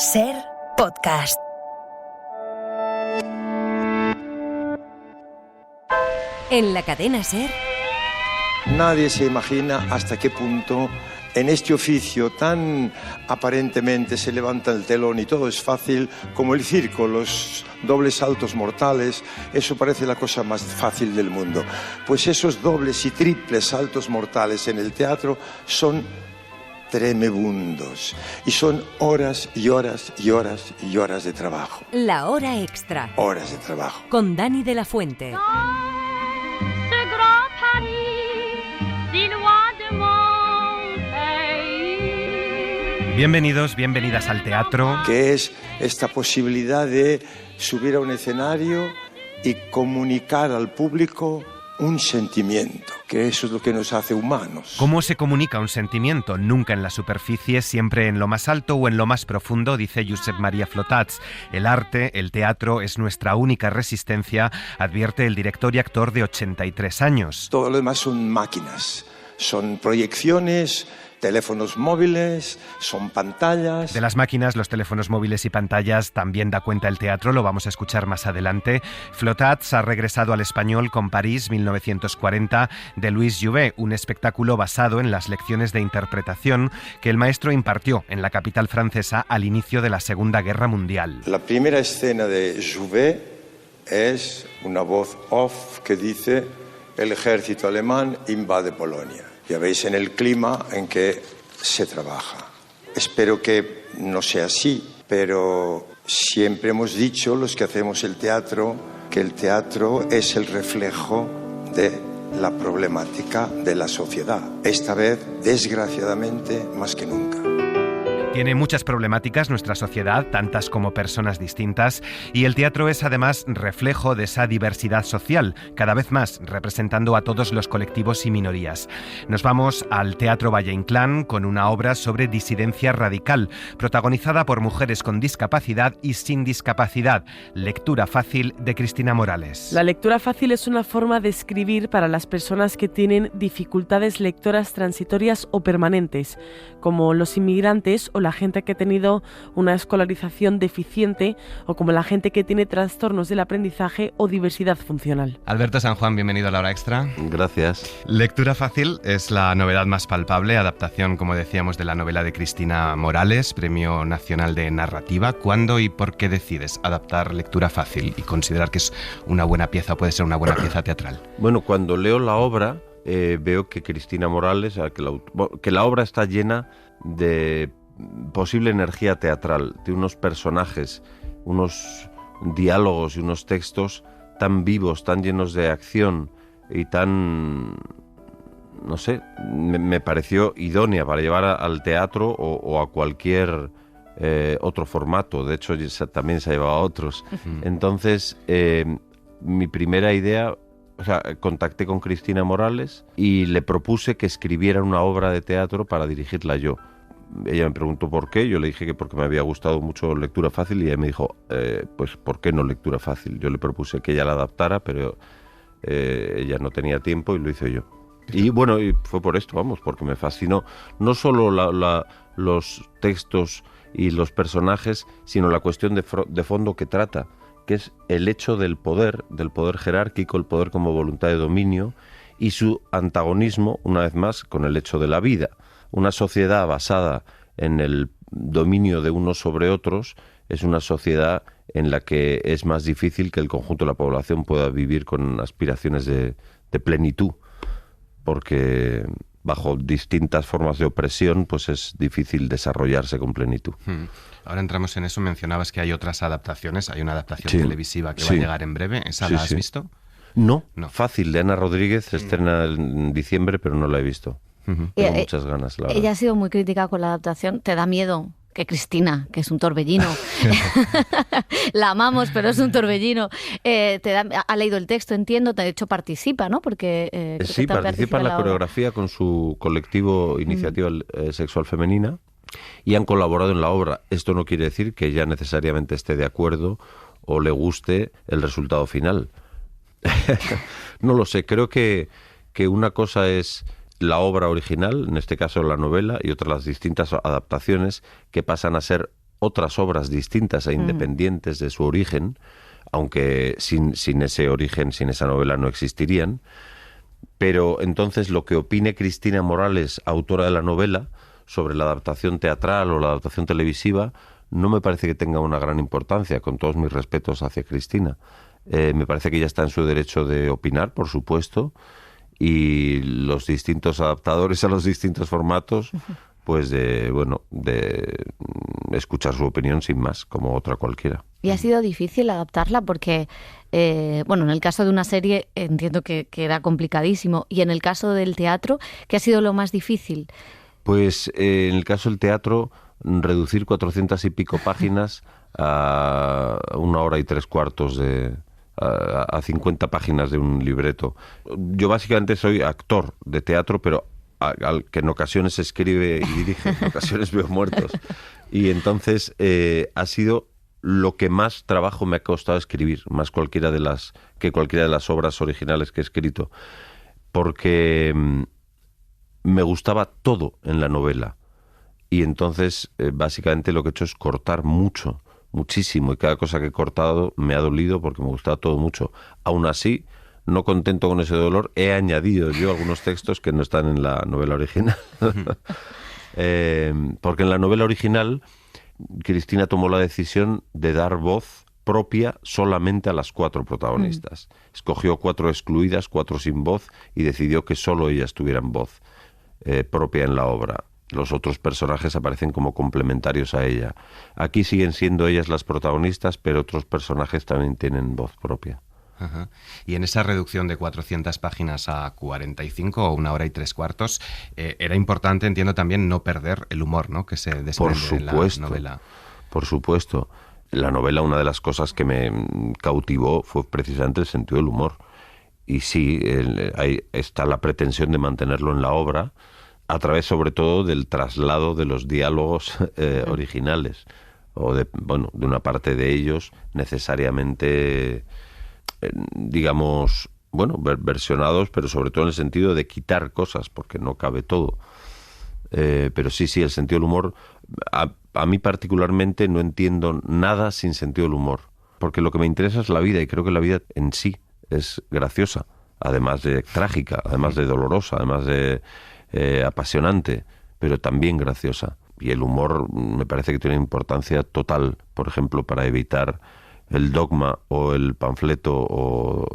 Ser Podcast. En la cadena Ser. Nadie se imagina hasta qué punto en este oficio tan aparentemente se levanta el telón y todo es fácil, como el circo, los dobles saltos mortales, eso parece la cosa más fácil del mundo. Pues esos dobles y triples saltos mortales en el teatro son tremebundos y son horas y horas y horas y horas de trabajo. La hora extra. Horas de trabajo. Con Dani de la Fuente. Bienvenidos, bienvenidas al teatro. Que es esta posibilidad de subir a un escenario y comunicar al público un sentimiento, que eso es lo que nos hace humanos. ¿Cómo se comunica un sentimiento? Nunca en la superficie, siempre en lo más alto o en lo más profundo, dice Josep Maria Flotats. El arte, el teatro, es nuestra única resistencia, advierte el director y actor de 83 años. Todo lo demás son máquinas, son proyecciones, teléfonos móviles, son pantallas. De las máquinas, los teléfonos móviles y pantallas también da cuenta el teatro, lo vamos a escuchar más adelante. Flotats ha regresado al español con París 1940 de Louis Jouvet, un espectáculo basado en las lecciones de interpretación que el maestro impartió en la capital francesa al inicio de la Segunda Guerra Mundial. La primera escena de Jouvet es una voz off que dice: el ejército alemán invade Polonia. Ya veis en el clima en que se trabaja. Espero que no sea así, pero siempre hemos dicho, los que hacemos el teatro, que el teatro es el reflejo de la problemática de la sociedad. Esta vez, desgraciadamente, más que nunca. Tiene muchas problemáticas nuestra sociedad, tantas como personas distintas, y el teatro es además reflejo de esa diversidad social, cada vez más representando a todos los colectivos y minorías. Nos vamos al Teatro Valle Inclán con una obra sobre disidencia radical, protagonizada por mujeres con discapacidad y sin discapacidad. Lectura fácil de Cristina Morales. La lectura fácil es una forma de escribir para las personas que tienen dificultades lectoras transitorias o permanentes, como los inmigrantes o la gente que ha tenido una escolarización deficiente o como la gente que tiene trastornos del aprendizaje o diversidad funcional. Alberto San Juan, bienvenido a La Hora Extra. Gracias. Lectura fácil es la novedad más palpable, adaptación, como decíamos, de la novela de Cristina Morales, Premio Nacional de Narrativa. ¿Cuándo y por qué decides adaptar Lectura fácil y considerar que es una buena pieza o puede ser una buena pieza teatral? Bueno, cuando leo la obra veo que Cristina Morales, que la obra está llena de posible energía teatral, de unos personajes, unos diálogos y unos textos tan vivos, tan llenos de acción y tan, no sé, me pareció idónea para llevar al teatro o a cualquier otro formato. De hecho, también se ha llevado a otros. Entonces, mi primera idea, contacté con Cristina Morales y le propuse que escribiera una obra de teatro para dirigirla yo. Ella me preguntó por qué, yo le dije que porque me había gustado mucho Lectura fácil y ella me dijo, pues ¿por qué no Lectura fácil? Yo le propuse que ella la adaptara, pero ella no tenía tiempo y lo hice yo. Y bueno, y fue por esto, porque me fascinó no solo los textos y los personajes, sino la cuestión de fondo que trata, que es el hecho del poder jerárquico, el poder como voluntad de dominio y su antagonismo, una vez más, con el hecho de la vida. Una sociedad basada en el dominio de unos sobre otros es una sociedad en la que es más difícil que el conjunto de la población pueda vivir con aspiraciones de plenitud, porque bajo distintas formas de opresión pues es difícil desarrollarse con plenitud. Ahora entramos en eso, mencionabas que hay otras adaptaciones, hay una adaptación televisiva que va a llegar en breve, ¿esa la has visto? No, Fácil, de Ana Rodríguez, se estrena en diciembre, pero no la he visto. Tengo muchas ganas, la verdad. Ella ha sido muy crítica con la adaptación. ¿Te da miedo que Cristina, que es un torbellino, la amamos, pero es un torbellino, ha leído el texto, entiendo, de hecho participa, ¿no? Porque sí, participa en la coreografía con su colectivo Iniciativa Sexual Femenina y han colaborado en la obra. Esto no quiere decir que ella necesariamente esté de acuerdo o le guste el resultado final. No lo sé, creo que una cosa es la obra original, en este caso la novela, y otra las distintas adaptaciones que pasan a ser otras obras distintas e independientes de su origen, aunque sin ese origen, sin esa novela no existirían. Pero entonces lo que opine Cristina Morales, autora de la novela, sobre la adaptación teatral o la adaptación televisiva, no me parece que tenga una gran importancia, con todos mis respetos hacia Cristina. Me parece que ella está en su derecho de opinar, por supuesto, y los distintos adaptadores a los distintos formatos, pues de escuchar su opinión sin más, como otra cualquiera. ¿Y ha sido difícil adaptarla? Porque, en el caso de una serie entiendo que era complicadísimo, y en el caso del teatro, ¿qué ha sido lo más difícil? Pues en el caso del teatro, reducir 400 y pico páginas a 1 hora y 3/4 a 50 páginas de un libreto. Yo básicamente soy actor de teatro, pero que en ocasiones escribe y dirige, en ocasiones veo muertos. Y entonces ha sido lo que más trabajo me ha costado escribir, más que cualquiera de las obras originales que he escrito, porque me gustaba todo en la novela. Y entonces, básicamente lo que he hecho es cortar muchísimo, y cada cosa que he cortado me ha dolido porque me gustaba todo mucho. Aún así, no contento con ese dolor, he añadido yo algunos textos que no están en la novela original. Porque en la novela original, Cristina tomó la decisión de dar voz propia solamente a las 4 protagonistas. Escogió 4 excluidas, 4 sin voz, y decidió que solo ellas tuvieran voz propia en la obra. Los otros personajes aparecen como complementarios a ella. Aquí siguen siendo ellas las protagonistas, pero otros personajes también tienen voz propia. Ajá. Y en esa reducción de 400 páginas a 45 o 1 hora y 3/4, era importante, entiendo también, no perder el humor, ¿no?, que se desprende en la novela. Por supuesto. La novela, una de las cosas que me cautivó fue precisamente el sentido del humor. Y sí, ahí está la pretensión de mantenerlo en la obra, a través sobre todo del traslado de los diálogos originales, o de una parte de ellos necesariamente, versionados, pero sobre todo en el sentido de quitar cosas, porque no cabe todo. Pero sí, el sentido del humor, a mí particularmente no entiendo nada sin sentido del humor, porque lo que me interesa es la vida, y creo que la vida en sí es graciosa, además de trágica, además de dolorosa, además de apasionante, pero también graciosa. Y el humor me parece que tiene importancia total, por ejemplo, para evitar el dogma o el panfleto o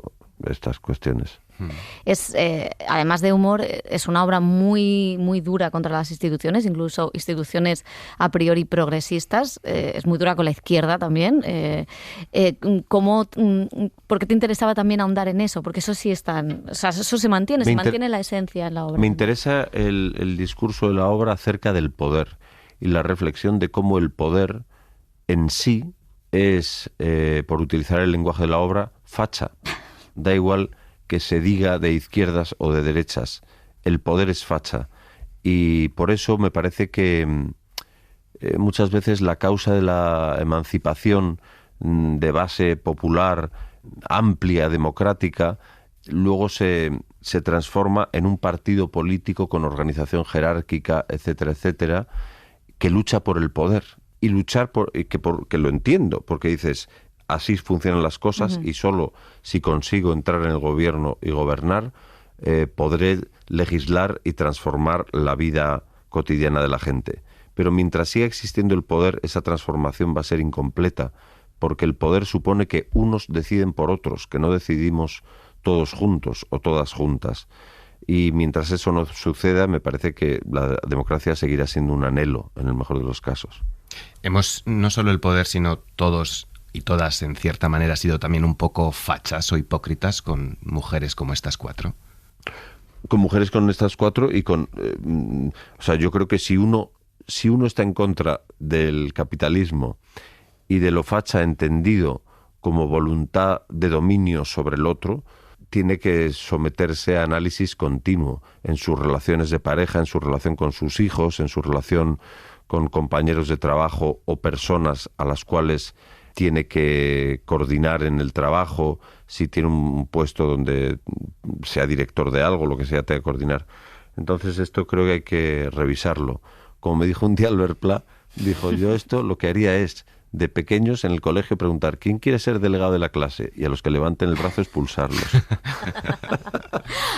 estas cuestiones. Además de humor, es una obra muy, muy dura contra las instituciones, incluso instituciones a priori progresistas. Es muy dura con la izquierda también. ¿Por qué te interesaba también ahondar en eso? Porque eso sí eso se mantiene la esencia en la obra. Me interesa el discurso de la obra acerca del poder y la reflexión de cómo el poder en sí es, por utilizar el lenguaje de la obra, facha. Da igual que se diga de izquierdas o de derechas, el poder es facha. Y por eso me parece que muchas veces la causa de la emancipación de base popular, amplia, democrática, luego se transforma en un partido político con organización jerárquica, etcétera, etcétera, que lucha por el poder. Y luchar que lo entiendo, porque dices, así funcionan las cosas, y solo si consigo entrar en el gobierno y gobernar, podré legislar y transformar la vida cotidiana de la gente. Pero mientras siga existiendo el poder, esa transformación va a ser incompleta, porque el poder supone que unos deciden por otros, que no decidimos todos juntos o todas juntas. Y mientras eso no suceda, me parece que la democracia seguirá siendo un anhelo, en el mejor de los casos. Hemos, no solo el poder, sino todos y todas, en cierta manera, sido también un poco fachas o hipócritas con mujeres como estas 4. Con mujeres como estas 4 y con... yo creo que si uno está en contra del capitalismo y de lo facha entendido como voluntad de dominio sobre el otro, tiene que someterse a análisis continuo en sus relaciones de pareja, en su relación con sus hijos, en su relación con compañeros de trabajo o personas a las cuales tiene que coordinar en el trabajo, si tiene un puesto donde sea director de algo, lo que sea, tenga que coordinar. Entonces esto creo que hay que revisarlo. Como me dijo un día Albert Pla, Dijo, yo esto lo que haría es, de pequeños en el colegio, preguntar ¿quién quiere ser delegado de la clase? Y a los que levanten el brazo expulsarlos.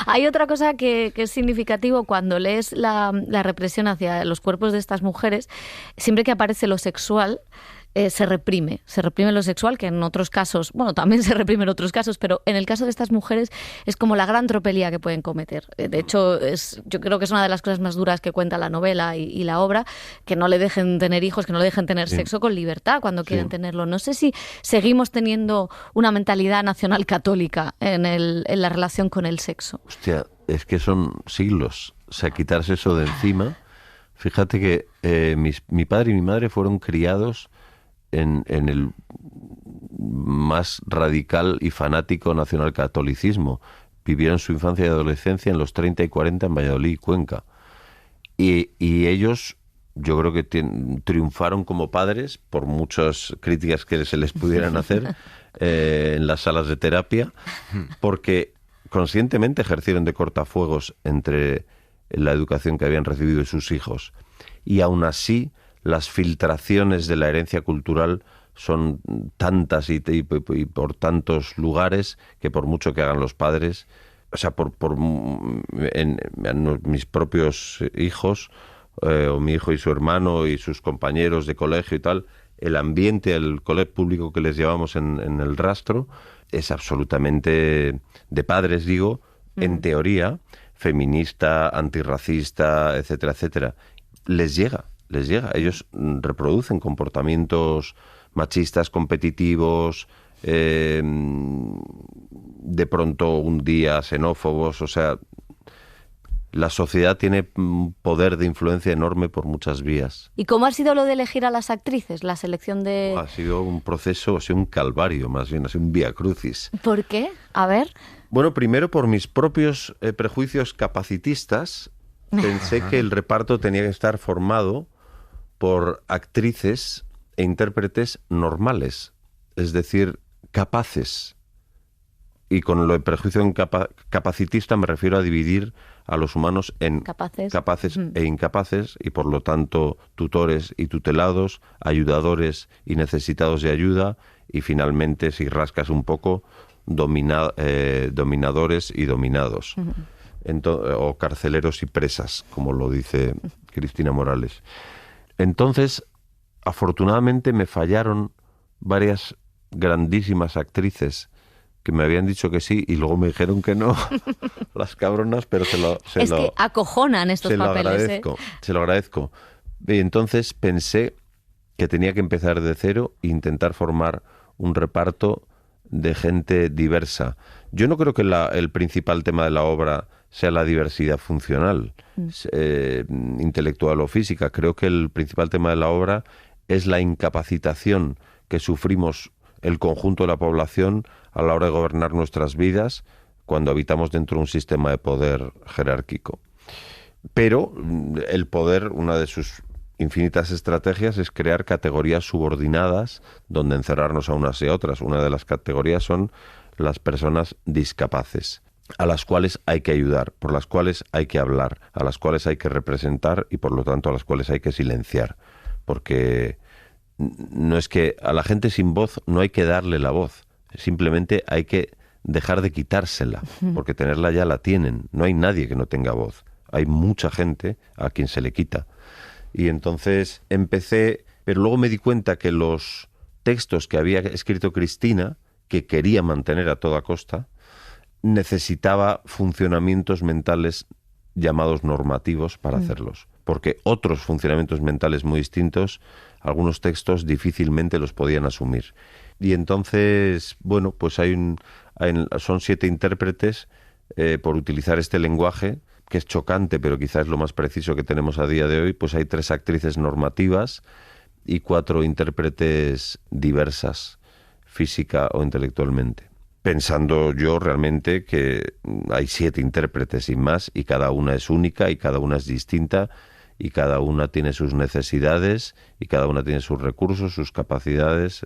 Hay otra cosa que es significativo cuando lees la represión hacia los cuerpos de estas mujeres. Siempre que aparece lo sexual, se reprime lo sexual, que en otros casos, bueno, también se reprime en otros casos, pero en el caso de estas mujeres es como la gran tropelía que pueden cometer. De hecho, yo creo que es una de las cosas más duras que cuenta la novela y la obra, que no le dejen tener hijos, que no le dejen tener sexo con libertad cuando quieren tenerlo. No sé si seguimos teniendo una mentalidad nacional católica en la relación con el sexo. Hostia, es que son siglos, o sea, quitarse eso de encima. Fíjate que mi padre y mi madre fueron criados en el más radical y fanático nacionalcatolicismo. Vivieron su infancia y adolescencia en los 30 y 40 en Valladolid y Cuenca. Y ellos, yo creo que triunfaron como padres, por muchas críticas que se les pudieran hacer en las salas de terapia, porque conscientemente ejercieron de cortafuegos entre la educación que habían recibido sus hijos. Y aún así, las filtraciones de la herencia cultural son tantas y por tantos lugares que por mucho que hagan los padres, o sea, en mis propios hijos, o mi hijo y su hermano y sus compañeros de colegio y tal, el ambiente, el colegio público que les llevamos en el rastro es absolutamente de padres, digo, en teoría, feminista, antirracista, etcétera, etcétera. Les llega. Ellos reproducen comportamientos machistas, competitivos, de pronto un día xenófobos. O sea, la sociedad tiene un poder de influencia enorme por muchas vías. ¿Y cómo ha sido lo de elegir a las actrices, la selección de...? Ha sido un proceso, ha sido un calvario, más bien, ha sido un vía crucis. ¿Por qué? A ver. Bueno, primero por mis propios prejuicios capacitistas, pensé que el reparto tenía que estar formado por actrices e intérpretes normales, es decir, capaces. Y con lo de prejuicio capacitista me refiero a dividir a los humanos en capaces e incapaces, y por lo tanto tutores y tutelados, ayudadores y necesitados de ayuda, y finalmente, si rascas un poco, dominadores y dominados, o carceleros y presas, como lo dice Cristina Morales. Entonces, afortunadamente me fallaron varias grandísimas actrices que me habían dicho que sí y luego me dijeron que no, las cabronas, pero que acojonan estos papeles. Se lo agradezco. Y entonces pensé que tenía que empezar de cero e intentar formar un reparto de gente diversa. Yo no creo que el principal tema de la obra sea la diversidad funcional, intelectual o física. Creo que el principal tema de la obra es la incapacitación que sufrimos el conjunto de la población a la hora de gobernar nuestras vidas cuando habitamos dentro de un sistema de poder jerárquico. Pero el poder, una de sus infinitas estrategias, es crear categorías subordinadas donde encerrarnos a unas y a otras. Una de las categorías son las personas discapaces, a las cuales hay que ayudar, por las cuales hay que hablar, a las cuales hay que representar y por lo tanto a las cuales hay que silenciar. Porque no es que a la gente sin voz no hay que darle la voz, simplemente hay que dejar de quitársela, porque tenerla ya la tienen. No hay nadie que no tenga voz. Hay mucha gente a quien se le quita. Y entonces empecé, pero luego me di cuenta que los textos que había escrito Cristina, que quería mantener a toda costa, necesitaba funcionamientos mentales llamados normativos para hacerlos. Porque otros funcionamientos mentales muy distintos, algunos textos difícilmente los podían asumir. Y entonces, bueno, pues son 7 intérpretes por utilizar este lenguaje, que es chocante, pero quizás es lo más preciso que tenemos a día de hoy. Pues hay 3 actrices normativas y 4 intérpretes diversas, física o intelectualmente. Pensando yo realmente que hay 7 intérpretes sin más, y cada una es única y cada una es distinta, y cada una tiene sus necesidades y cada una tiene sus recursos, sus capacidades,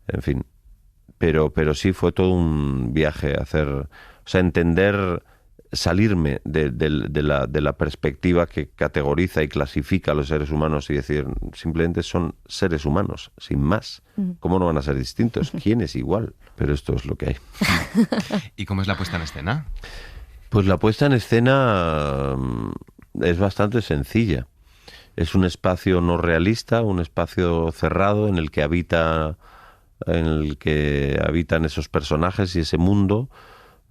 en fin. Pero sí fue todo un viaje entender salirme de la perspectiva que categoriza y clasifica a los seres humanos y decir, simplemente son seres humanos, sin más. ¿Cómo no van a ser distintos? ¿Quién es igual? Pero esto es lo que hay. ¿Y cómo es la puesta en escena? Pues la puesta en escena es bastante sencilla. Es un espacio no realista, un espacio cerrado en el que habitan esos personajes y ese mundo,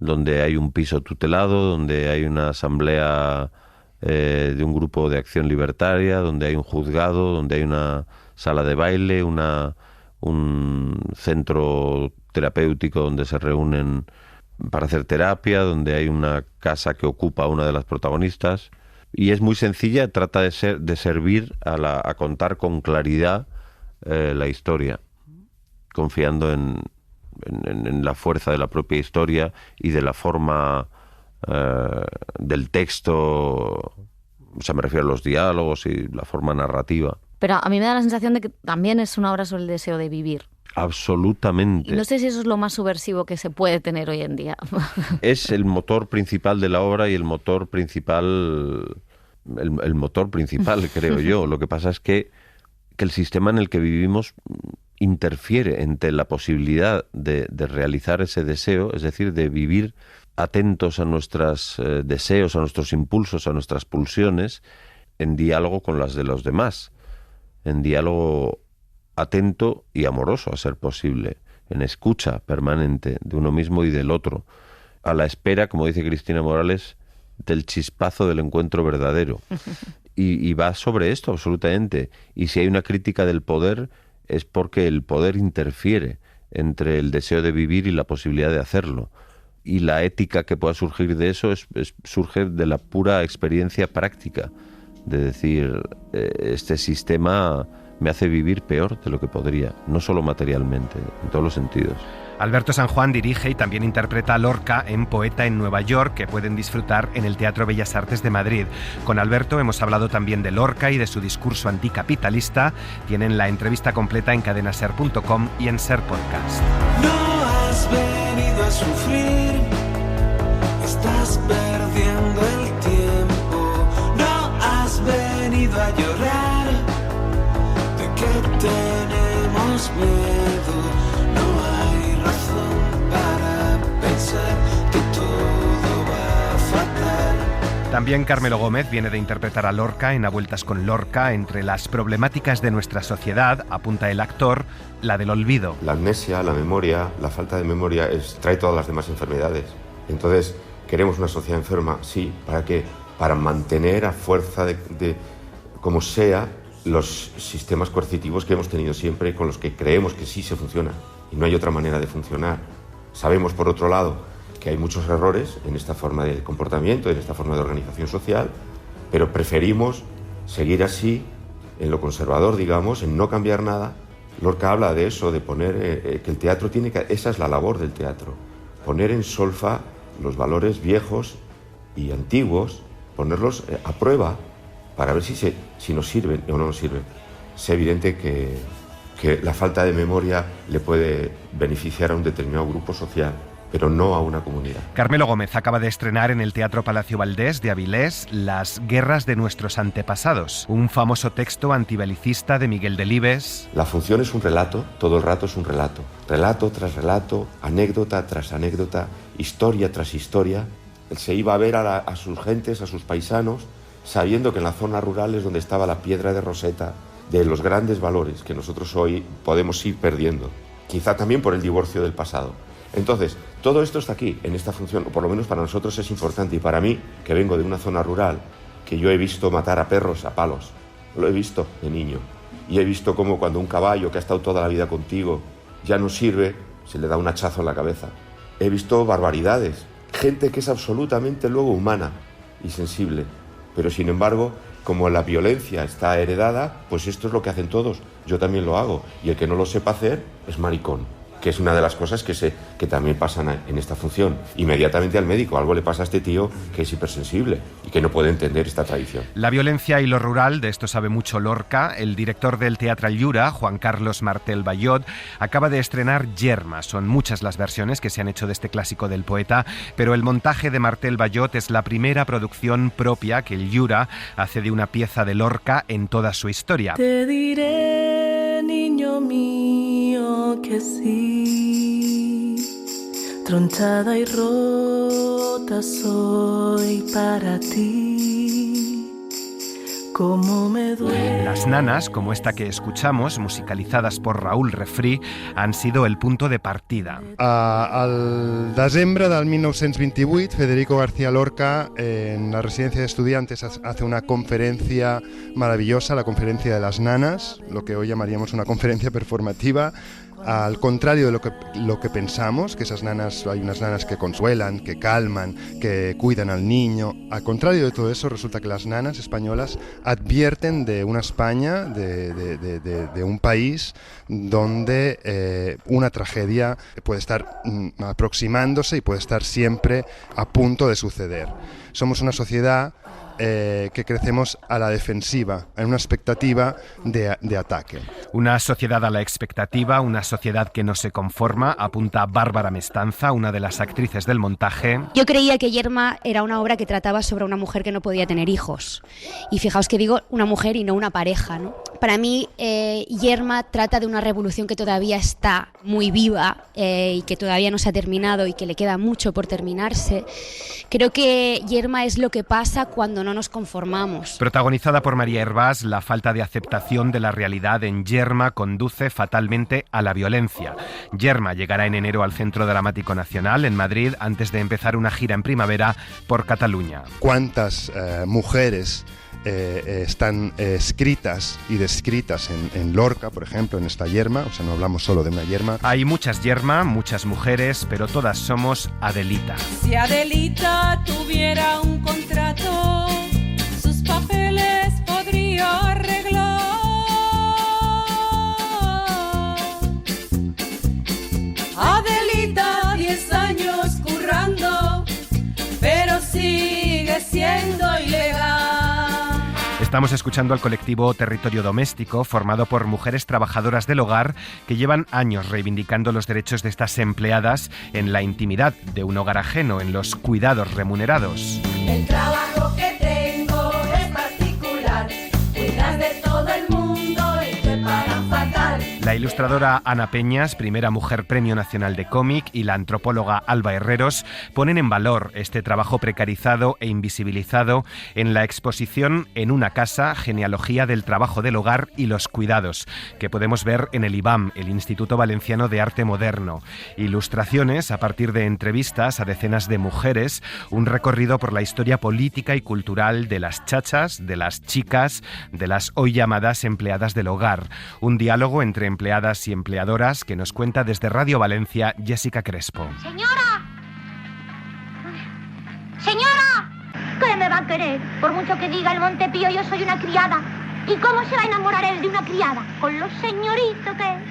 donde hay un piso tutelado, donde hay una asamblea de un grupo de acción libertaria, donde hay un juzgado, donde hay una sala de baile, un centro terapéutico donde se reúnen para hacer terapia, donde hay una casa que ocupa a una de las protagonistas. Y es muy sencilla, trata de servir a contar con claridad la historia, confiando en la fuerza de la propia historia y de la forma del texto, o sea, me refiero a los diálogos y la forma narrativa. Pero a mí me da la sensación de que también es una obra sobre el deseo de vivir. Absolutamente. Y no sé si eso es lo más subversivo que se puede tener hoy en día. Es el motor principal de la obra y el motor principal, creo yo. Lo que pasa es que el sistema en el que vivimos interfiere entre la posibilidad de realizar ese deseo, es decir, de vivir atentos a nuestros deseos, a nuestros impulsos, a nuestras pulsiones, en diálogo con las de los demás, en diálogo atento y amoroso, a ser posible, en escucha permanente de uno mismo y del otro, a la espera, como dice Cristina Morales, del chispazo del encuentro verdadero. Y va sobre esto, absolutamente. Y si hay una crítica del poder, es porque el poder interfiere entre el deseo de vivir y la posibilidad de hacerlo. Y la ética que pueda surgir de eso surge de la pura experiencia práctica, de decir, este sistema me hace vivir peor de lo que podría, no solo materialmente, en todos los sentidos. Alberto San Juan dirige y también interpreta a Lorca en Poeta en Nueva York, que pueden disfrutar en el Teatro Bellas Artes de Madrid. Con Alberto hemos hablado también de Lorca y de su discurso anticapitalista. Tienen la entrevista completa en cadenaser.com y en Ser Podcast. No has venido a sufrir, estás perdiendo el tiempo. No has venido a llorar, ¿de qué tenemos miedo? No hay razón para pensar que todo va fatal. También Carmelo Gómez viene de interpretar a Lorca en A Vueltas con Lorca. Entre las problemáticas de nuestra sociedad, apunta el actor, la del olvido. La amnesia, la memoria, la falta de memoria trae todas las demás enfermedades. Entonces, ¿queremos una sociedad enferma? Sí. ¿Para qué? Para mantener a fuerza de como sea los sistemas coercitivos que hemos tenido siempre, con los que creemos que sí se funciona. Y no hay otra manera de funcionar. Sabemos, por otro lado, que hay muchos errores en esta forma de comportamiento, en esta forma de organización social, pero preferimos seguir así, en lo conservador, digamos, en no cambiar nada. Lorca habla de eso, de poner que el teatro tiene que... Esa es la labor del teatro, poner en solfa los valores viejos y antiguos, ponerlos a prueba para ver si nos sirven o no nos sirven. Es evidente que la falta de memoria le puede beneficiar a un determinado grupo social, pero no a una comunidad. Carmelo Gómez acaba de estrenar en el Teatro Palacio Valdés de Avilés Las guerras de nuestros antepasados, un famoso texto antibelicista de Miguel Delibes. La función es un relato, todo el rato es un relato. Relato tras relato, anécdota tras anécdota, historia tras historia. Él se iba a ver a sus gentes, a sus paisanos, sabiendo que en la zona rural es donde estaba la piedra de Roseta de los grandes valores que nosotros hoy podemos ir perdiendo, quizá también por el divorcio del pasado. Entonces, todo esto está aquí, en esta función, o por lo menos para nosotros es importante, y para mí, que vengo de una zona rural, que yo he visto matar a perros a palos, lo he visto de niño, y he visto cómo cuando un caballo que ha estado toda la vida contigo ya no sirve, se le da un hachazo en la cabeza. He visto barbaridades, gente que es absolutamente luego humana y sensible, pero sin embargo, como la violencia está heredada, pues esto es lo que hacen todos. Yo también lo hago. Y el que no lo sepa hacer es maricón. que es una de las cosas que también pasan en esta función. Inmediatamente al médico, algo le pasa a este tío que es hipersensible y que no puede entender esta tradición. La violencia y lo rural, de esto sabe mucho Lorca. El director del Teatre al Llura, Juan Carlos Martel Ballot, acaba de estrenar Yerma. Son muchas las versiones que se han hecho de este clásico del poeta, pero el montaje de Martel Ballot es la primera producción propia que el Llura hace de una pieza de Lorca en toda su historia. Te diré, niño mío, que sí, tronchada y rota soy para ti, como me duele. Las nanas, como esta que escuchamos, musicalizadas por Raúl Refrí, han sido el punto de partida. Al desembre del 1928, Federico García Lorca, en la residencia de estudiantes, hace una conferencia maravillosa, la conferencia de las nanas, lo que hoy llamaríamos una conferencia performativa. Al contrario de lo que pensamos, que esas nanas, hay unas nanas que consuelan, que calman, que cuidan al niño. Al contrario de todo eso, resulta que las nanas españolas advierten de una España, de un país donde una tragedia puede estar aproximándose y puede estar siempre a punto de suceder. Somos una sociedad que crecemos a la defensiva, en una expectativa de ataque. Una sociedad a la expectativa, una sociedad que no se conforma, apunta Bárbara Mestanza, una de las actrices del montaje. Yo creía que Yerma era una obra que trataba sobre una mujer que no podía tener hijos. Y fijaos que digo una mujer y no una pareja, ¿no? Para mí, Yerma trata de una revolución que todavía está muy viva y que todavía no se ha terminado y que le queda mucho por terminarse. Creo que Yerma es lo que pasa cuando no nos conformamos. Protagonizada por María Hervás, la falta de aceptación de la realidad en Yerma conduce fatalmente a la violencia. Yerma llegará en enero al Centro Dramático Nacional en Madrid antes de empezar una gira en primavera por Cataluña. ¿Cuántas mujeres están escritas y descritas en Lorca, por ejemplo, en esta Yerma? O sea, no hablamos solo de una Yerma. Hay muchas Yerma, muchas mujeres, pero todas somos Adelita. Si Adelita tuviera un contrato, sus papeles podría arreglar. Adelita, 10 años currando, pero sigue siendo ilegal. Estamos escuchando al colectivo Territorio Doméstico, formado por mujeres trabajadoras del hogar que llevan años reivindicando los derechos de estas empleadas en la intimidad de un hogar ajeno, en los cuidados remunerados. El trabajo que tengo es particular, cuidas de todo el mundo y te pagan fatal. La ilustradora Ana Peñas, primera mujer Premio Nacional de Cómic, y la antropóloga Alba Herreros ponen en valor este trabajo precarizado e invisibilizado en la exposición En una casa, genealogía del trabajo del hogar y los cuidados, que podemos ver en el IBAM, el Instituto Valenciano de Arte Moderno. Ilustraciones a partir de entrevistas a decenas de mujeres, un recorrido por la historia política y cultural de las chachas, de las chicas, de las hoy llamadas empleadas del hogar. Un diálogo entre empleadas y empleadoras que nos cuenta desde Radio Valencia Jessica Crespo. ¡Señora! ¡Señora! ¿Qué me va a querer? Por mucho que diga el Montepío, yo soy una criada. ¿Y cómo se va a enamorar él de una criada? Con lo señorito que es.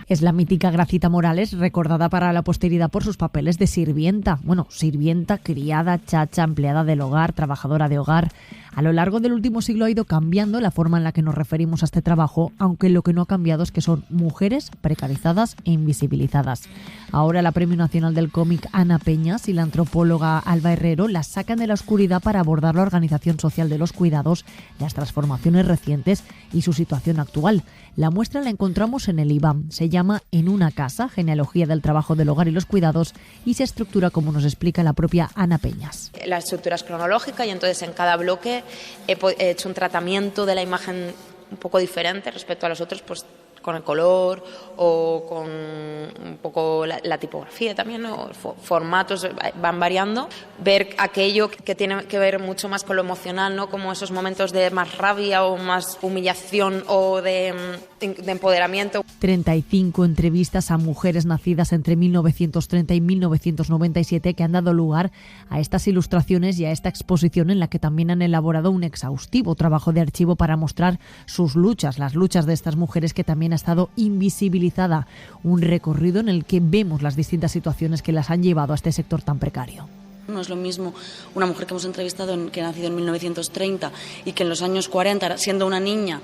Es la mítica Gracita Morales, recordada para la posteridad por sus papeles de sirvienta. Bueno, sirvienta, criada, chacha, empleada del hogar, trabajadora de hogar. A lo largo del último siglo ha ido cambiando la forma en la que nos referimos a este trabajo, aunque lo que no ha cambiado es que son mujeres precarizadas e invisibilizadas. Ahora la Premio Nacional del Cómic Ana Peñas y la antropóloga Alba Herrero las sacan de la oscuridad para abordar la organización social de los cuidados, las transformaciones recientes y su situación actual. La muestra la encontramos en el IBAM. Se llama En una casa, genealogía del trabajo del hogar y los cuidados, y se estructura como nos explica la propia Ana Peñas. La estructura es cronológica y entonces en cada bloque he hecho un tratamiento de la imagen un poco diferente respecto a los otros, pues con el color o con un poco la tipografía también, ¿no? Formatos van variando. Ver aquello que tiene que ver mucho más con lo emocional, ¿no? Como esos momentos de más rabia o más humillación o de empoderamiento. 35 entrevistas a mujeres nacidas entre 1930 y 1997 que han dado lugar a estas ilustraciones y a esta exposición, en la que también han elaborado un exhaustivo trabajo de archivo para mostrar sus luchas, las luchas de estas mujeres que también también ha estado invisibilizada. Un recorrido en el que vemos las distintas situaciones que las han llevado a este sector tan precario. No es lo mismo una mujer que hemos entrevistado que ha nacido en 1930 y que en los años 40, siendo una niña,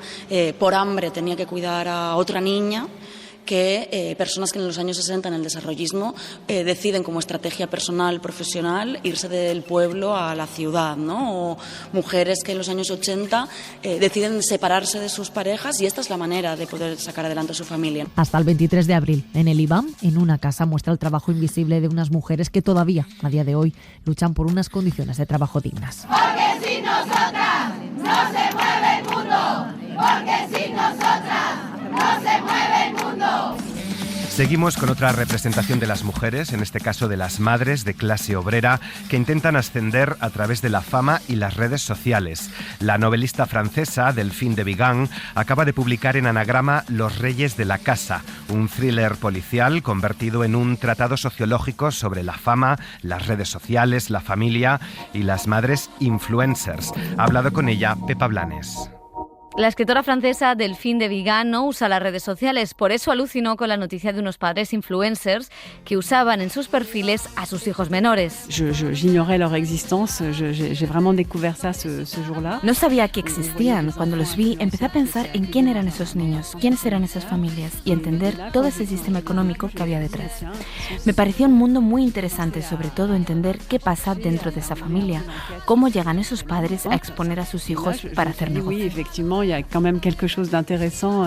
por hambre tenía que cuidar a otra niña, que personas que en los años 60 en el desarrollismo deciden como estrategia personal, profesional, irse del pueblo a la ciudad, ¿no? O mujeres que en los años 80 deciden separarse de sus parejas y esta es la manera de poder sacar adelante a su familia. Hasta el 23 de abril, en el IBAM, en una casa, muestra el trabajo invisible de unas mujeres que todavía, a día de hoy, luchan por unas condiciones de trabajo dignas. Porque sin nosotras no se mueve el mundo. Porque sin nosotras no se mueve el mundo. Seguimos con otra representación de las mujeres, en este caso de las madres de clase obrera, que intentan ascender a través de la fama y las redes sociales. La novelista francesa Delphine de Vigan acaba de publicar en Anagrama Los Reyes de la Casa, un thriller policial convertido en un tratado sociológico sobre la fama, las redes sociales, la familia y las madres influencers. Ha hablado con ella Pepa Blanes. La escritora francesa Delphine de Vigan no usa las redes sociales, por eso alucinó con la noticia de unos padres influencers que usaban en sus perfiles a sus hijos menores. J'ignorais leur existence, j'ai vraiment découvert ça ce jour-là. No sabía que existían. Cuando los vi, empecé a pensar en quién eran esos niños, quiénes eran esas familias y entender todo ese sistema económico que había detrás. Me pareció un mundo muy interesante, sobre todo entender qué pasa dentro de esa familia, cómo llegan esos padres a exponer a sus hijos para hacer negocio. Il y a quand même quelque chose d'intéressant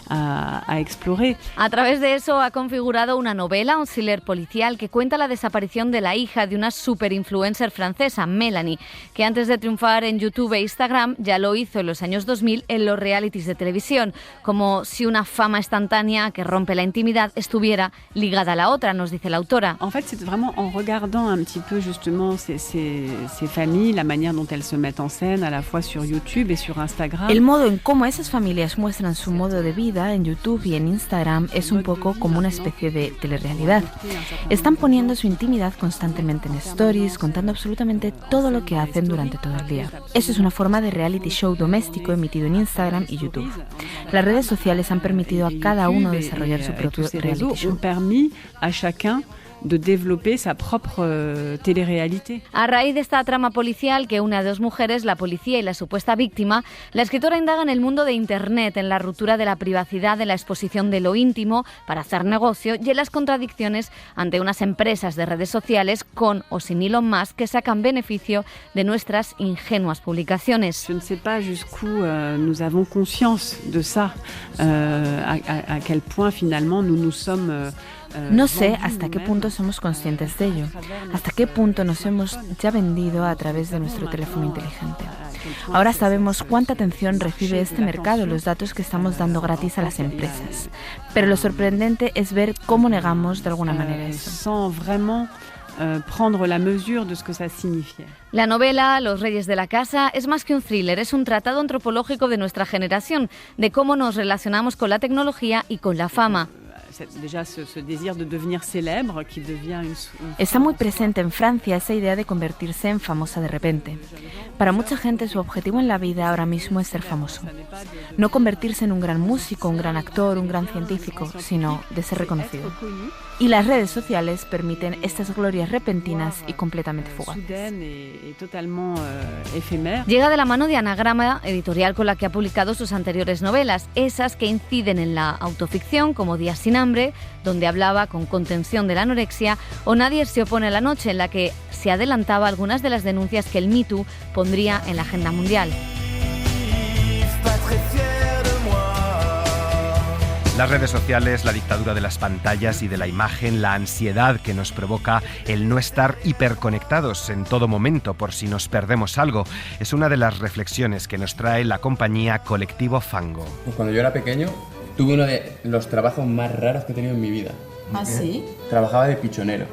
à explorer. A través de eso ha configurado una novela, un thriller policial que cuenta la desaparición de la hija de una superinfluencer francesa, Melanie, que antes de triunfar en YouTube e Instagram ya lo hizo en los años 2000 en los realities de televisión, como si una fama instantánea que rompe la intimidad estuviera ligada a la otra, nos dice la autora. En fait, c'est vraiment en regardant un petit peu justement ces familles, la manière dont elles se mettent en scène à la fois sur YouTube et sur Instagram. El modo en cómo esas familias muestran su modo de vida en YouTube y en Instagram es un poco como una especie de telerrealidad. Están poniendo su intimidad constantemente en stories, contando absolutamente todo lo que hacen durante todo el día. Eso es una forma de reality show doméstico emitido en Instagram y YouTube. Las redes sociales han permitido a cada uno desarrollar su propio reality show. De développer sa propre télé-réalité. A raíz de esta trama policial que une a dos mujeres, la policía y la supuesta víctima, la escritora indaga en el mundo de Internet, en la ruptura de la privacidad, en la exposición de lo íntimo para hacer negocio y en las contradicciones ante unas empresas de redes sociales con o sin Elon Musk que sacan beneficio de nuestras ingenuas publicaciones. Je ne sais pas jusqu'où nous avons conscience de ça, à quel point finalement nous sommes No sé hasta qué punto somos conscientes de ello, hasta qué punto nos hemos ya vendido a través de nuestro teléfono inteligente. Ahora sabemos cuánta atención recibe este mercado, los datos que estamos dando gratis a las empresas. Pero lo sorprendente es ver cómo negamos de alguna manera eso. Prendre la mesure de ce que ça signifiait. La novela Los Reyes de la Casa es más que un thriller, es un tratado antropológico de nuestra generación, de cómo nos relacionamos con la tecnología y con la fama. Está muy presente en Francia esa idea de convertirse en famosa de repente. Para mucha gente su objetivo en la vida ahora mismo es ser famoso. No convertirse en un gran músico, un gran actor, un gran científico, sino de ser reconocido. Y las redes sociales permiten estas glorias repentinas y completamente fugaces. Llega de la mano de Anagrama, editorial con la que ha publicado sus anteriores novelas, esas que inciden en la autoficción, como Días sin hambre, donde hablaba con contención de la anorexia, o Nadie se opone a la noche, en la que se adelantaba algunas de las denuncias que el Me Too pondría en la agenda mundial. Las redes sociales, la dictadura de las pantallas y de la imagen, la ansiedad que nos provoca el no estar hiperconectados en todo momento por si nos perdemos algo, es una de las reflexiones que nos trae la compañía Colectivo Fango. Cuando yo era pequeño, tuve uno de los trabajos más raros que he tenido en mi vida. ¿Ah, sí? Trabajaba de pichonero.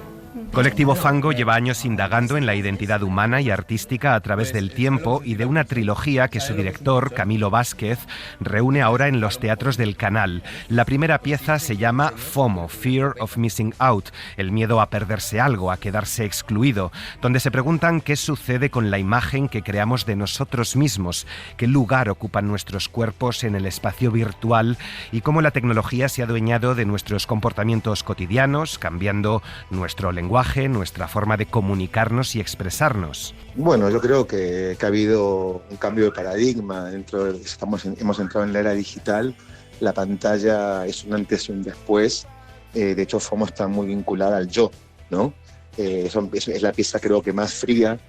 Colectivo Fango lleva años indagando en la identidad humana y artística a través del tiempo y de una trilogía que su director, Camilo Vázquez, reúne ahora en los teatros del Canal. La primera pieza se llama FOMO, Fear of Missing Out, el miedo a perderse algo, a quedarse excluido, donde se preguntan qué sucede con la imagen que creamos de nosotros mismos, qué lugar ocupan nuestros cuerpos en el espacio virtual y cómo la tecnología se ha adueñado de nuestros comportamientos cotidianos, cambiando nuestro lenguaje, nuestra forma de comunicarnos y expresarnos. Bueno, yo creo que ha habido un cambio de paradigma. Hemos entrado en la era digital. La pantalla es un antes y un después. De hecho, FOMO está muy vinculada al yo, ¿no? Es la pieza, creo que más fría,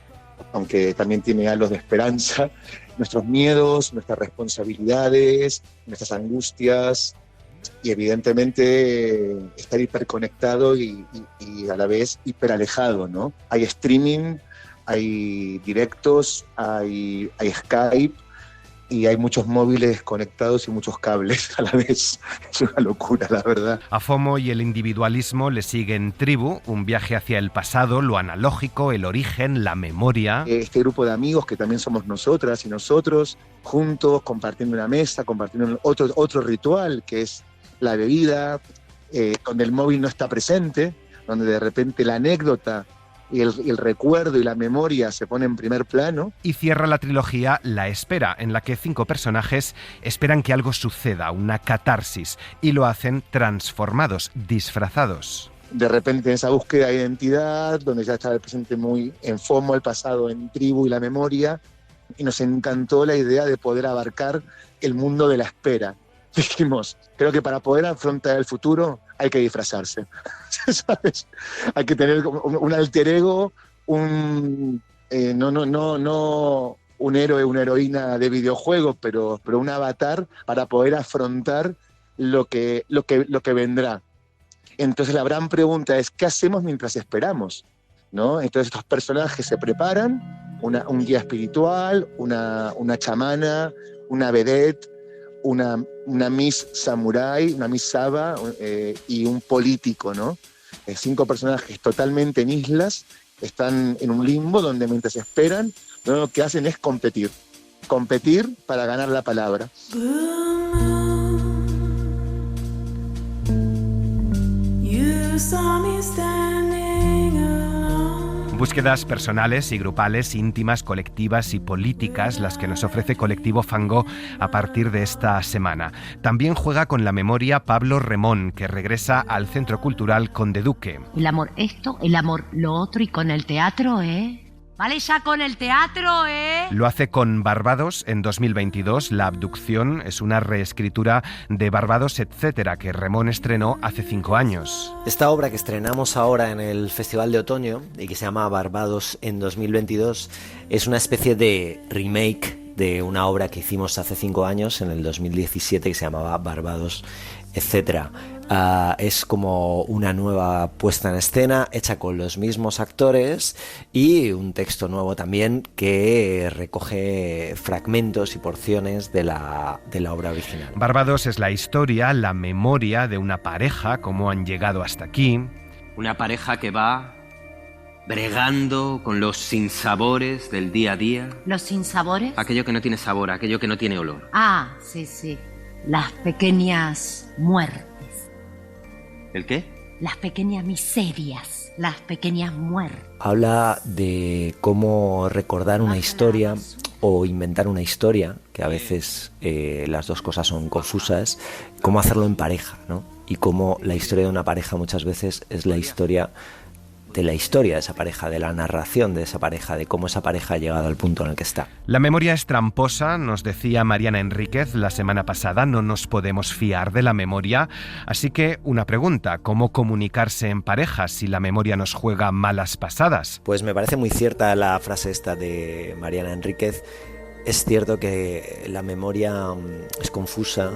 aunque también tiene halos de esperanza. Nuestros miedos, nuestras responsabilidades, nuestras angustias, y evidentemente estar hiperconectado y a la vez hiperalejado, ¿no? Hay streaming, hay directos, hay Skype y hay muchos móviles conectados y muchos cables a la vez. Es una locura, la verdad. A FOMO y el individualismo le siguen Tribu, un viaje hacia el pasado, lo analógico, el origen, la memoria. Este grupo de amigos que también somos nosotras y nosotros, juntos, compartiendo una mesa, compartiendo otro ritual que es la bebida, donde el móvil no está presente, donde de repente la anécdota y el recuerdo y la memoria se ponen en primer plano. Y cierra la trilogía La Espera, en la que 5 personajes esperan que algo suceda, una catarsis, y lo hacen transformados, disfrazados. De repente en esa búsqueda de identidad, donde ya estaba el presente muy en FOMO, el pasado en Tribu y la memoria, y nos encantó la idea de poder abarcar el mundo de la espera. Dijimos, creo que para poder afrontar el futuro hay que disfrazarse, ¿sabes? Hay que tener un alter ego, no un héroe, una heroína de videojuegos, pero un avatar para poder afrontar lo que vendrá. Entonces la gran pregunta es, ¿qué hacemos mientras esperamos? ¿No? Entonces estos personajes se preparan, un guía espiritual, una chamana, una vedette, una Miss Samurai, una Miss Saba y un político, ¿no? 5 personajes totalmente en islas, están en un limbo donde mientras esperan, lo que hacen es competir para ganar la palabra. You saw me standing alone. Búsquedas personales y grupales, íntimas, colectivas y políticas, las que nos ofrece Colectivo Fango a partir de esta semana. También juega con la memoria Pablo Remón, que regresa al Centro Cultural Conde Duque. El amor esto, el amor lo otro, y con el teatro, ¿Vale ya con el teatro, Lo hace con Barbados en 2022. La abducción es una reescritura de Barbados, etcétera, que Remón estrenó hace 5 años. Esta obra que estrenamos ahora en el Festival de Otoño y que se llama Barbados en 2022 es una especie de remake de una obra que hicimos hace 5 años, en el 2017, que se llamaba Barbados, etcétera. Es como una nueva puesta en escena hecha con los mismos actores y un texto nuevo también que recoge fragmentos y porciones de la obra original. Barbados es la historia, la memoria de una pareja, cómo han llegado hasta aquí. Una pareja que va bregando con los sinsabores del día a día. ¿Los sinsabores? Aquello que no tiene sabor, aquello que no tiene olor. Ah, sí. Las pequeñas muertes. ¿El qué? Las pequeñas miserias, las pequeñas muertes. Habla de cómo recordar una historia o inventar una historia, que a veces las dos cosas son confusas, cómo hacerlo en pareja, ¿no? Y cómo la historia de una pareja muchas veces es la historia de esa pareja, de la narración de esa pareja, de cómo esa pareja ha llegado al punto en el que está. La memoria es tramposa, nos decía Mariana Enríquez la semana pasada, no nos podemos fiar de la memoria. Así que una pregunta, ¿cómo comunicarse en pareja si la memoria nos juega malas pasadas? Pues me parece muy cierta la frase esta de Mariana Enríquez. Es cierto que la memoria es confusa.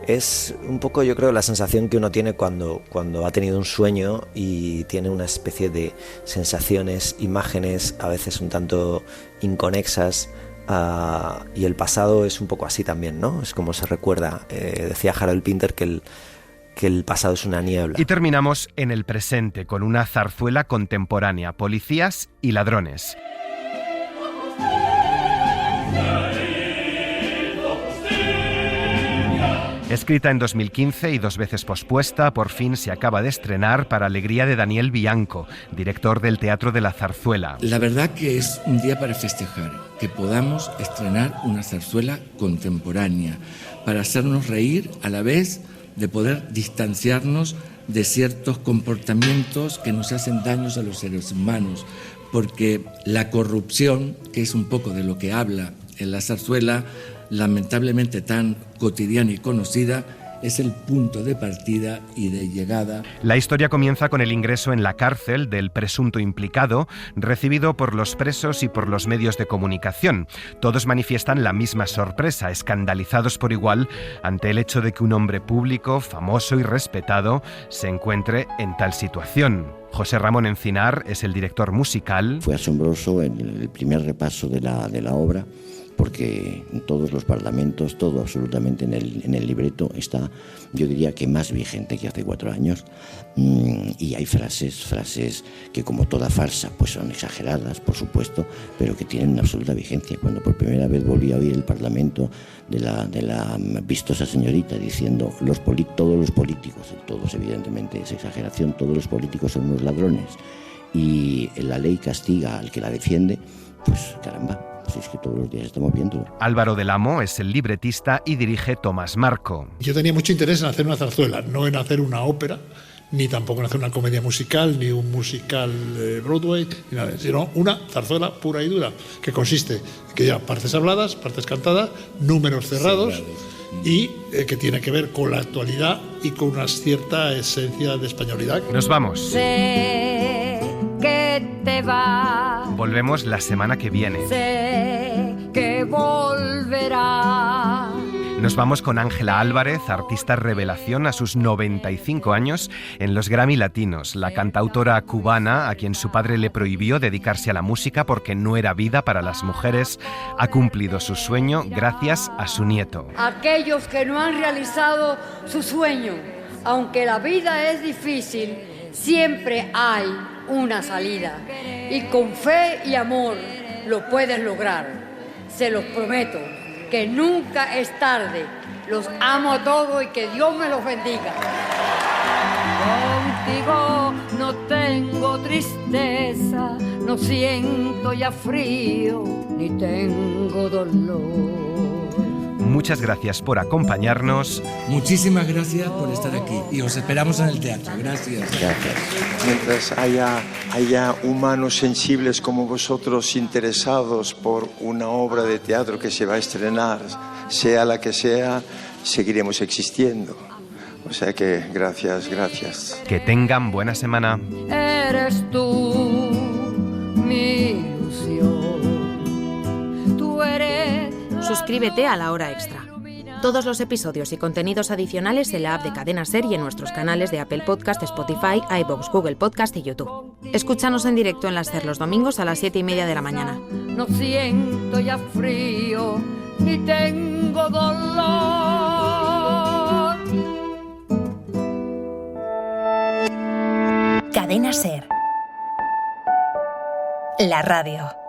Es un poco, yo creo, la sensación que uno tiene cuando ha tenido un sueño y tiene una especie de sensaciones, imágenes, a veces un tanto inconexas, y el pasado es un poco así también, ¿no? Es como se recuerda. Decía Harold Pinter que que el pasado es una niebla. Y terminamos en el presente con una zarzuela contemporánea, Policías y ladrones. Escrita en 2015 y 2 veces pospuesta, por fin se acaba de estrenar para alegría de Daniel Bianco, director del Teatro de la Zarzuela. La verdad que es un día para festejar, que podamos estrenar una zarzuela contemporánea, para hacernos reír a la vez de poder distanciarnos de ciertos comportamientos que nos hacen daños a los seres humanos, porque la corrupción, que es un poco de lo que habla en la zarzuela, lamentablemente tan cotidiana y conocida, es el punto de partida y de llegada. La historia comienza con el ingreso en la cárcel del presunto implicado, recibido por los presos y por los medios de comunicación. Todos manifiestan la misma sorpresa, escandalizados por igual ante el hecho de que un hombre público, famoso y respetado, se encuentre en tal situación. José Ramón Encinar es el director musical. Fue asombroso el primer repaso de la obra, porque en todos los parlamentos, todo absolutamente en el libreto está, yo diría que más vigente que hace 4 años, y hay frases que, como toda farsa, pues son exageradas, por supuesto, pero que tienen una absoluta vigencia. Cuando por primera vez volví a oír el parlamento de la vistosa señorita diciendo todos los políticos, todos evidentemente es exageración, todos los políticos son unos ladrones y la ley castiga al que la defiende, pues caramba. Pues es que todos los días estamos viéndolo. Álvaro del Amo es el libretista y dirige Tomás Marco. Yo tenía mucho interés en hacer una zarzuela, no en hacer una ópera, ni tampoco en hacer una comedia musical, ni un musical Broadway, ni nada, sino una zarzuela pura y dura, que consiste en que lleva partes habladas, partes cantadas, números cerrados, y que tiene que ver con la actualidad y con una cierta esencia de españolidad. Nos vamos. Sé que te vas. Volvemos la semana que viene. Sé que volverás. Nos vamos con Ángela Álvarez, artista revelación a sus 95 años en los Grammy Latinos. La cantautora cubana, a quien su padre le prohibió dedicarse a la música porque no era vida para las mujeres, ha cumplido su sueño gracias a su nieto. Aquellos que no han realizado su sueño, aunque la vida es difícil, siempre hay una salida. Y con fe y amor lo puedes lograr. Se los prometo, que nunca es tarde. Los amo a todos y que Dios me los bendiga. Contigo no tengo tristeza, no siento ya frío, ni tengo dolor. Muchas gracias por acompañarnos. Muchísimas gracias por estar aquí y os esperamos en el teatro. Gracias. Mientras haya humanos sensibles como vosotros interesados por una obra de teatro que se va a estrenar, sea la que sea, seguiremos existiendo. O sea que gracias. Que tengan buena semana. Eres tú mi ilusión. Tú eres. Suscríbete a La Hora Extra. Todos los episodios y contenidos adicionales en la app de Cadena Ser y en nuestros canales de Apple Podcast, Spotify, iVoox, Google Podcast y YouTube. Escúchanos en directo en la Ser los domingos a las 7:30 de la mañana. No siento ya frío, ni tengo dolor. Cadena Ser. La radio.